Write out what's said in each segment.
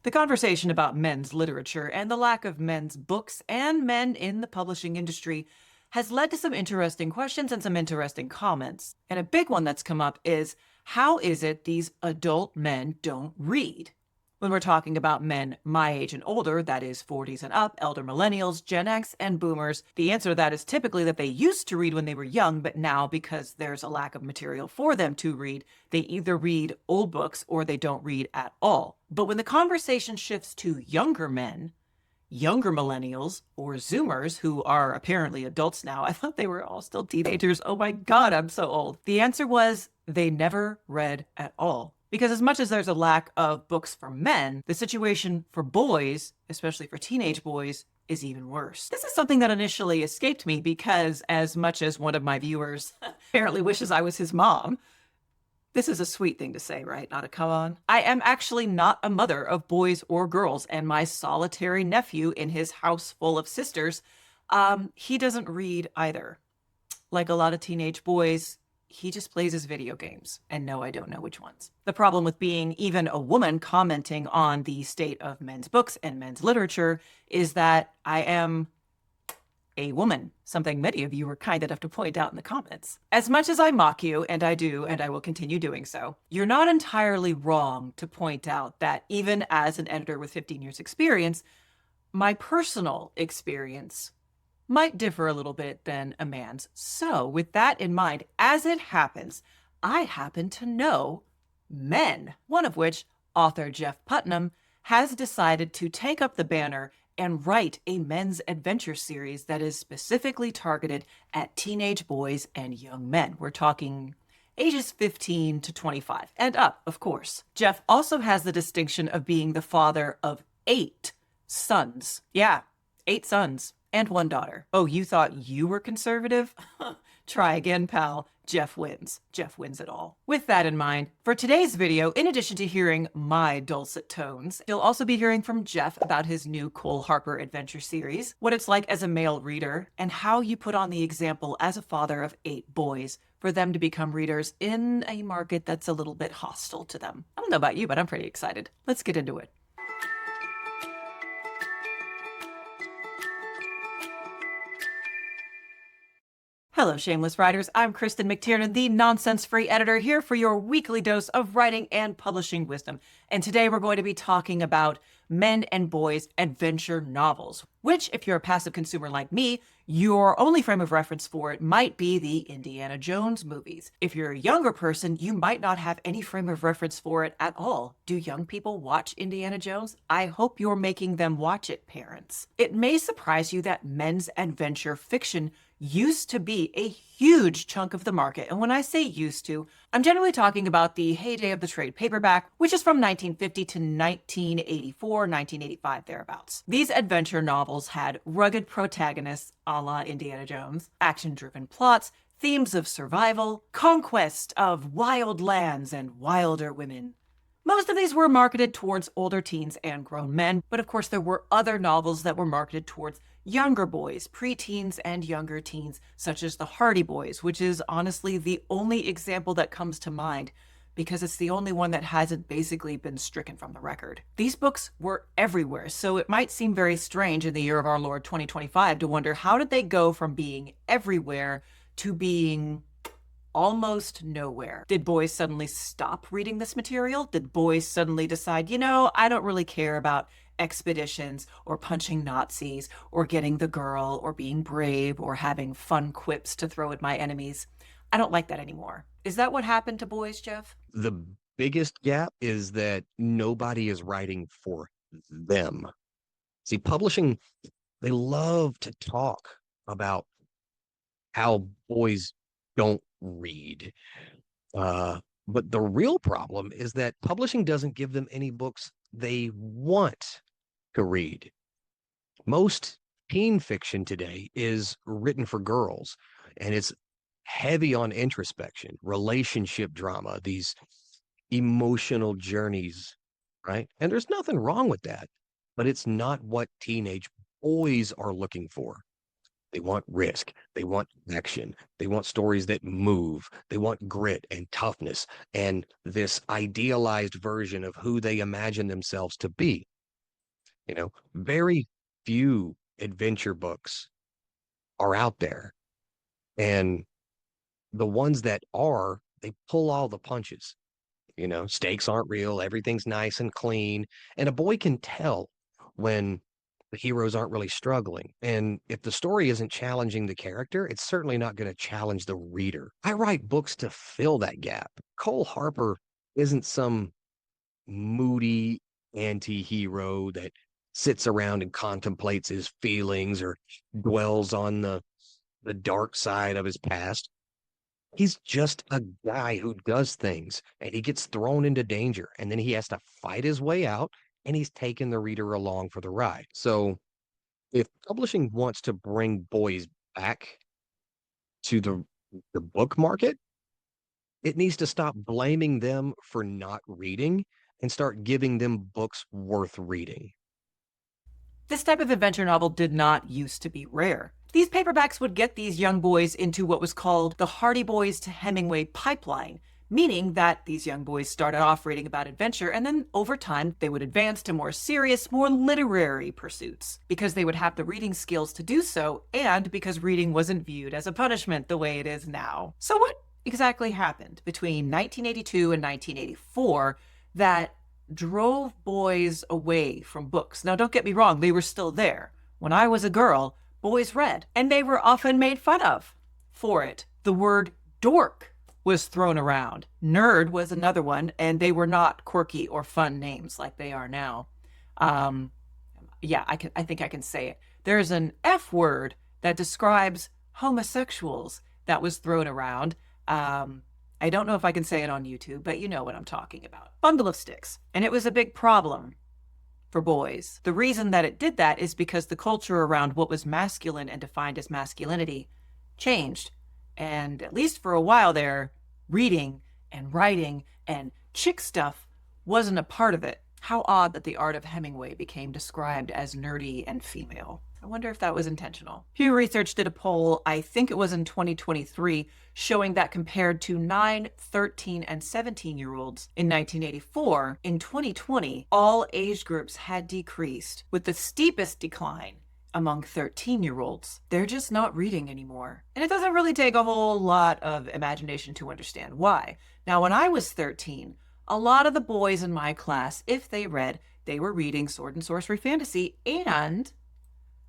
The conversation about men's literature and the lack of men's books and men in the publishing industry has led to some interesting questions and some interesting comments. And a big one that's come up is, how is it these adult men don't read? When we're talking about men my age and older, that is 40s and up, elder millennials, Gen X, and boomers, the answer to that is typically that they used to read when they were young, but now, because there's a lack of material for them to read, they either read old books or they don't read at all. But when the conversation shifts to younger men, younger millennials, or Zoomers, who are apparently adults now, I thought they were all still teenagers. Oh my God, I'm so old. The answer was they never read at all. Because as much as there's a lack of books for men, the situation for boys, especially for teenage boys, is even worse. This is something that initially escaped me because, as much as one of my viewers apparently wishes I was his mom, this is a sweet thing to say, right? Not a come on. I am actually not a mother of boys or girls, and my solitary nephew in his house full of sisters, he doesn't read either. Like a lot of teenage boys, he just plays his video games. And no, I don't know which ones. The problem with being even a woman commenting on the state of men's books and men's literature is that I am a woman, something many of you were kind enough to point out in the comments. As much as I mock you, and I do, and I will continue doing so, you're not entirely wrong to point out that even as an editor with 15 years experience, my personal experience might differ a little bit than a man's. So with that in mind, as it happens, I happen to know men, one of which, author Jeff Putnam, has decided to take up the banner and write a men's adventure series that is specifically targeted at teenage boys and young men. We're talking ages 15 to 25 and up, of course. Jeff also has the distinction of being the father of 8 sons. Yeah, 8 sons and 1 daughter. Oh, you thought you were conservative? Try again, pal. Jeff wins. Jeff wins it all. With that in mind, for today's video, in addition to hearing my dulcet tones, you'll also be hearing from Jeff about his new Cole Harper adventure series, what it's like as a male reader, and how you put on the example as a father of 8 boys for them to become readers in a market that's a little bit hostile to them. I don't know about you, but I'm pretty excited. Let's get into it. Hello, Shameless Writers. I'm Kristen McTiernan, the nonsense-free editor, here for your weekly dose of writing and publishing wisdom. And today we're going to be talking about men and boys adventure novels, which, if you're a passive consumer like me, your only frame of reference for it might be the Indiana Jones movies. If you're a younger person, you might not have any frame of reference for it at all. Do young people watch Indiana Jones? I hope you're making them watch it, parents. It may surprise you that men's adventure fiction used to be a huge chunk of the market. And when I say used to, I'm generally talking about the heyday of the trade paperback, which is from 1950 to 1984, 1985, thereabouts. These adventure novels had rugged protagonists, a la Indiana Jones, action-driven plots, themes of survival, conquest of wild lands and wilder women. Most of these were marketed towards older teens and grown men, but of course there were other novels that were marketed towards younger boys, preteens, and younger teens, such as The Hardy Boys, which is honestly the only example that comes to mind because it's the only one that hasn't basically been stricken from the record. These books were everywhere, so it might seem very strange in the year of our Lord 2025 to wonder, how did they go from being everywhere to being almost nowhere? Did boys suddenly stop reading this material? Did boys suddenly decide, I don't really care about expeditions or punching Nazis or getting the girl or being brave or having fun quips to throw at my enemies? I don't like that anymore. Is that what happened to boys, Jeff? The biggest gap is that nobody is writing for them. See, publishing, they love to talk about how boys don't read. But the real problem is that publishing doesn't give them any books they want to read. Most teen fiction today is written for girls, and it's heavy on introspection, relationship drama, these emotional journeys, right? And there's nothing wrong with that, but it's not what teenage boys are looking for. They want risk. They want action. They want stories that move. They want grit and toughness and this idealized version of who they imagine themselves to be. Very few adventure books are out there. And the ones that are, they pull all the punches. Stakes aren't real. Everything's nice and clean. And a boy can tell when the heroes aren't really struggling. And if the story isn't challenging the character, it's certainly not going to challenge the reader. I write books to fill that gap. Cole Harper isn't some moody anti-hero that sits around and contemplates his feelings or dwells on the dark side of his past. He's just a guy who does things and he gets thrown into danger and then he has to fight his way out and he's taking the reader along for the ride. So if publishing wants to bring boys back to the book market, it needs to stop blaming them for not reading and start giving them books worth reading. This type of adventure novel did not used to be rare. These paperbacks would get these young boys into what was called the Hardy Boys to Hemingway pipeline, meaning that these young boys started off reading about adventure and then over time they would advance to more serious, more literary pursuits because they would have the reading skills to do so and because reading wasn't viewed as a punishment the way it is now. So what exactly happened between 1982 and 1984 that drove boys away from books? Now, don't get me wrong, they were still there. When I was a girl, boys read, and they were often made fun of for it. The word dork was thrown around. Nerd was another one, and they were not quirky or fun names like they are now. Um, yeah, I think I can say it. There's an F word that describes homosexuals that was thrown around. I don't know if I can say it on YouTube, but you know what I'm talking about. Bundle of sticks. And it was a big problem for boys. The reason that it did that is because the culture around what was masculine and defined as masculinity changed. And at least for a while there, reading and writing and chick stuff wasn't a part of it. How odd that the art of Hemingway became described as nerdy and female. I wonder if that was intentional. Pew Research did a poll, I think it was in 2023, showing that compared to 9, 13, and 17-year-olds in 1984, in 2020, all age groups had decreased, with the steepest decline among 13-year-olds. They're just not reading anymore. And it doesn't really take a whole lot of imagination to understand why. Now, when I was 13, a lot of the boys in my class, if they read, they were reading Sword and Sorcery Fantasy and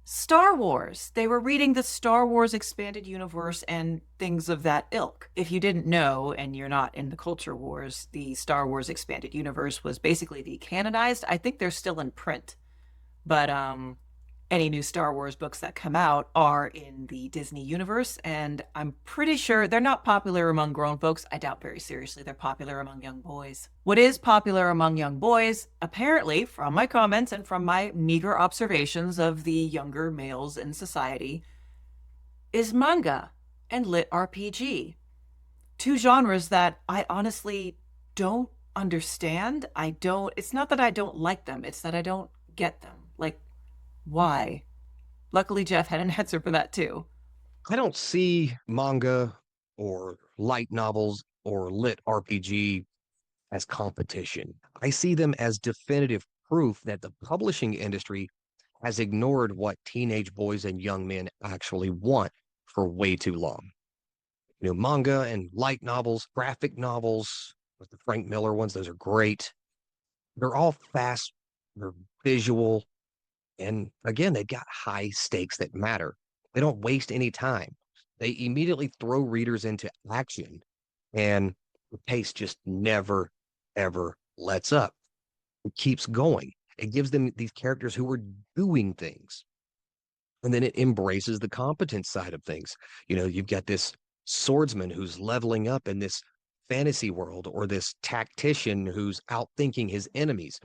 Star Wars. They were reading the Star Wars expanded universe and things of that ilk. If you didn't know and you're not in the culture wars, the Star Wars expanded universe was basically decanonized. I think they're still in print. But any new Star Wars books that come out are in the Disney universe, and I'm pretty sure they're not popular among grown folks. I doubt very seriously they're popular among young boys. What is popular among young boys, apparently, from my comments and from my meager observations of the younger males in society, is manga and lit RPG. Two genres that I honestly don't understand. It's not that I don't like them, it's that I don't get them. Like, why? Luckily, Jeff had an answer for that too. I don't see manga or light novels or lit RPG as competition. I see them as definitive proof that the publishing industry has ignored what teenage boys and young men actually want for way too long. Manga and light novels, graphic novels, like the Frank Miller ones, those are great. They're all fast, they're visual, and again, they've got high stakes that matter. They don't waste any time. They immediately throw readers into action, and the pace just never, ever lets up. It keeps going. It gives them these characters who are doing things. And then it embraces the competence side of things. You've got this swordsman who's leveling up in this fantasy world, or this tactician who's outthinking his enemies.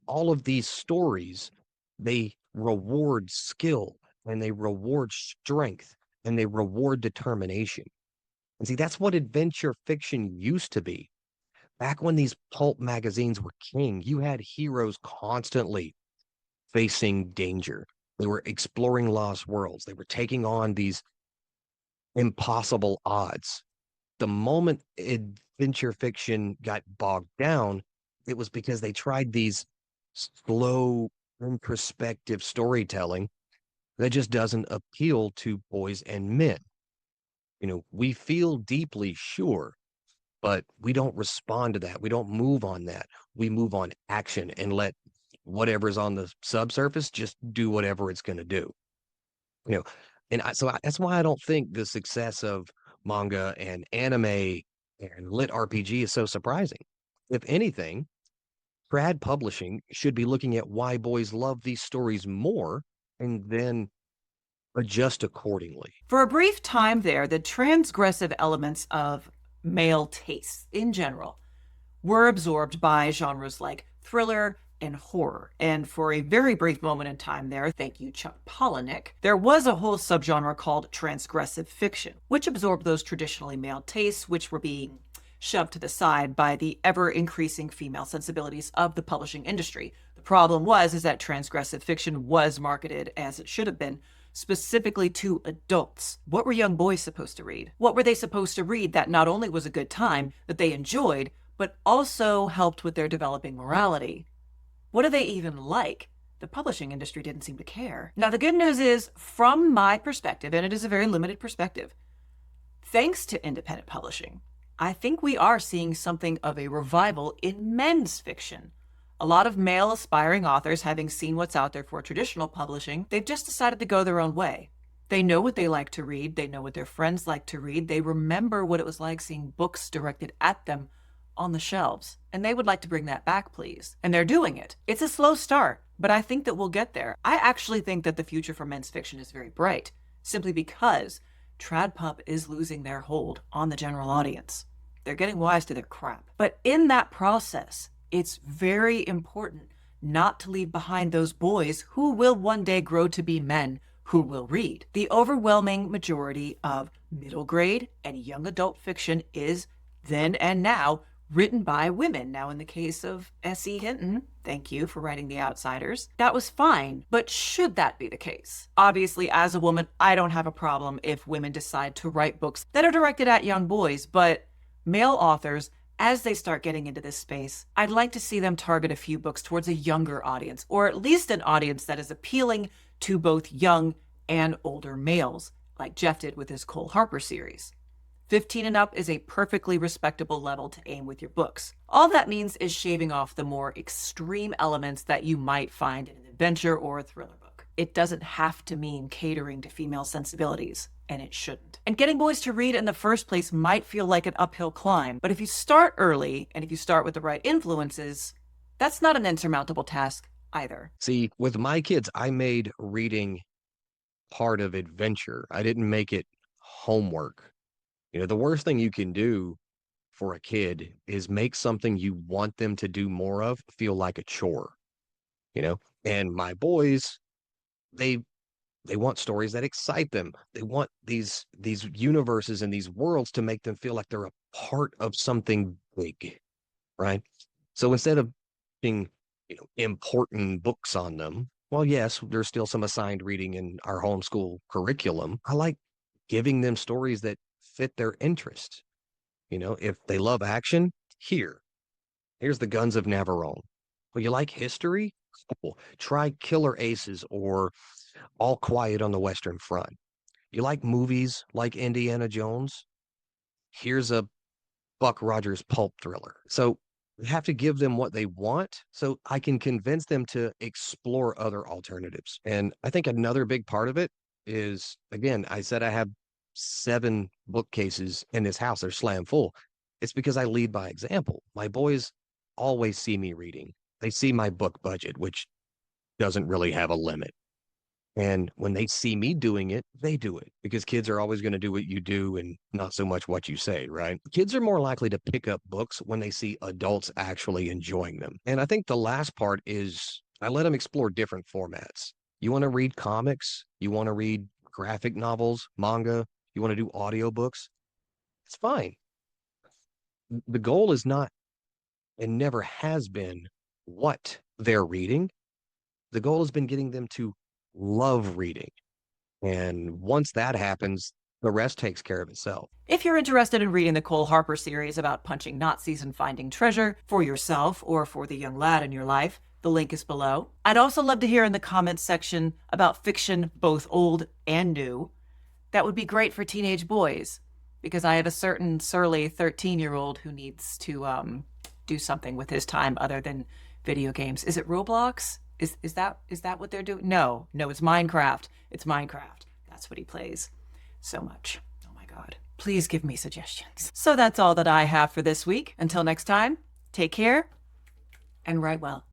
All of these stories, they reward skill and they reward strength and they reward determination. And see, that's what adventure fiction used to be. Back when these pulp magazines were king, you had heroes constantly facing danger. They were exploring lost worlds. They were taking on these impossible odds. The moment adventure fiction got bogged down, it was because they tried these slow, introspective storytelling that just doesn't appeal to boys and men. We feel deeply, sure, but we don't respond to that. We don't move on that. We move on action and let whatever's on the subsurface just do whatever it's going to do. You know, that's why I don't think the success of manga and anime and lit RPG is so surprising. If anything, trad publishing should be looking at why boys love these stories more and then adjust accordingly. For a brief time there, the transgressive elements of male tastes in general were absorbed by genres like thriller and horror. And for a very brief moment in time there, thank you, Chuck Palahniuk, there was a whole subgenre called transgressive fiction, which absorbed those traditionally male tastes, which were being shoved to the side by the ever increasing female sensibilities of the publishing industry. The problem is that transgressive fiction was marketed, as it should have been, specifically to adults. What were young boys supposed to read? What were they supposed to read that not only was a good time, that they enjoyed, but also helped with their developing morality? What do they even like? The publishing industry didn't seem to care. Now, the good news is, from my perspective, and it is a very limited perspective, thanks to independent publishing, I think we are seeing something of a revival in men's fiction. A lot of male aspiring authors, having seen what's out there for traditional publishing, they've just decided to go their own way. They know what they like to read, they know what their friends like to read, they remember what it was like seeing books directed at them on the shelves, and they would like to bring that back, please. And they're doing it. It's a slow start, but I think that we'll get there. I actually think that the future for men's fiction is very bright, simply because TradPub is losing their hold on the general audience. They're getting wise to their crap. But in that process, it's very important not to leave behind those boys who will one day grow to be men who will read. The overwhelming majority of middle grade and young adult fiction is then and now written by women. Now, in the case of S.E. Hinton, thank you for writing The Outsiders, that was fine. But should that be the case? Obviously, as a woman, I don't have a problem if women decide to write books that are directed at young boys, but male authors, as they start getting into this space, I'd like to see them target a few books towards a younger audience, or at least an audience that is appealing to both young and older males, like Jeff did with his Cole Harper series. 15 and up is a perfectly respectable level to aim with your books. All that means is shaving off the more extreme elements that you might find in an adventure or a thriller book. It doesn't have to mean catering to female sensibilities, and it shouldn't. And getting boys to read in the first place might feel like an uphill climb, but if you start early and if you start with the right influences, that's not an insurmountable task either. See, with my kids, I made reading part of adventure. I didn't make it homework. The worst thing you can do for a kid is make something you want them to do more of feel like a chore, you know? And my boys, they they want stories that excite them. They want these universes and these worlds to make them feel like they're a part of something big, right? So instead of being, important books on them, well, yes, there's still some assigned reading in our homeschool curriculum. I like giving them stories that fit their interest. If they love action, here's the Guns of Navarone. Well, you like history? Cool. Try Killer Aces or All Quiet on the Western Front. You like movies like Indiana Jones? Here's a Buck Rogers pulp thriller. So you have to give them what they want so I can convince them to explore other alternatives. And I think another big part of it is, again, I said I have 7 bookcases in this house. They're slam full. It's because I lead by example. My boys always see me reading. They see my book budget, which doesn't really have a limit. And when they see me doing it, they do it because kids are always going to do what you do and not so much what you say, right? Kids are more likely to pick up books when they see adults actually enjoying them. And I think the last part is I let them explore different formats. You want to read comics, you want to read graphic novels, manga, you want to do audiobooks, it's fine. The goal is not and never has been what they're reading. The goal has been getting them to love reading. And once that happens, the rest takes care of itself. If you're interested in reading the Cole Harper series about punching Nazis and finding treasure for yourself or for the young lad in your life, the link is below. I'd also love to hear in the comments section about fiction, both old and new. That would be great for teenage boys, because I have a certain surly 13-year-old who needs to do something with his time other than video games. Is it Roblox? Is that what they're doing? No, it's Minecraft. It's Minecraft. That's what he plays so much. Oh my God. Please give me suggestions. So that's all that I have for this week. Until next time, take care and write well.